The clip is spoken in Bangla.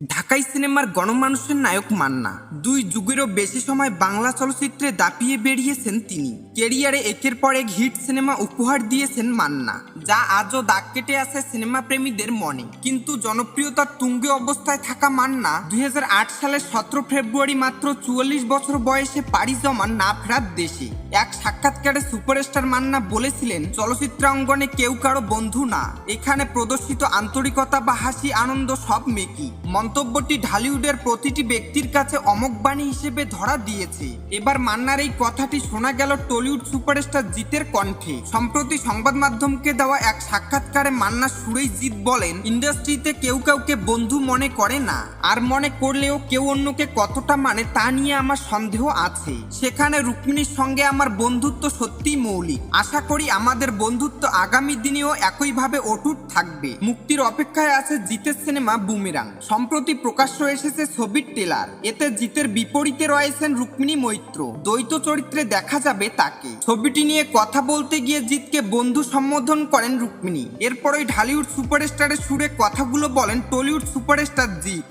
ঢাকাই সিনেমার গণমানুষের নায়ক মান্না দুই যুগেরও বেশি সময় বাংলা চলচ্চিত্রে দাপিয়ে বেরিয়েছেন তিনি। ক্যারিয়ারে একের পর এক হিট সিনেমা উপহার দিয়েছেন মান্না, যা আজও দাগ কেটে আছে সিনেমা প্রেমীদের মনে। কিন্তু জনপ্রিয়তার তুঙ্গে অবস্থায় থাকা মান্না 2008 সালের 17 ফেব্রুয়ারি মাত্র 44 বছর বয়সে পাড়ি জমান না ফেরার দেশে। এক সাক্ষাৎকারে সুপারস্টার মান্না বলেছিলেন, চলচ্চিত্রাঙ্গনে কেউ কারো বন্ধু না, এখানে প্রদর্শিত আন্তরিকতা বা হাসি আনন্দ সব মেকি। মন্তব্যটি ঢালিউডের প্রতিটি ব্যক্তির কাছে অমোঘ বাণী হিসেবে ধরা দিয়েছে। এবার মান্নার এই কথাটি শোনা গেল টলিউড সুপারস্টার জিতের কণ্ঠে। সম্প্রতি সংবাদ মাধ্যমকে দেওয়া এক সাক্ষাৎকারে মান্না সুরেই জিৎ বলেন, ইন্ডাস্ট্রিতে কেউ কাউকে বন্ধু মনে করে না, আর মনে করলেও কেউ অন্যকে কতটা মানে তা নিয়ে আমার সন্দেহ আছে। সেখানে রুক্মিণীর সঙ্গে আমার বন্ধুত্ব সত্যিই মৌলিক। আশা করি আমাদের বন্ধুত্ব আগামী দিনেও একইভাবে অটুট থাকবে। মুক্তির অপেক্ষায় আছে জিতের সিনেমা বুমেরাং। সম্প্রতি প্রকাশ্য এসেছে ছবির ট্রেলার। এতে জিতের বিপরীতে রয়েছেন রুক্মিণী মৈত্র। দ্বৈত চরিত্রে দেখা যাবে তাকে। ছবিটি নিয়ে কথা বলতে গিয়ে জিতকে বন্ধু সম্বোধন করেন রুক্মিণী। এরপরই ঢালিউড সুপারস্টারের সুরে কথাগুলো বলেন টলিউড সুপারস্টার জিত।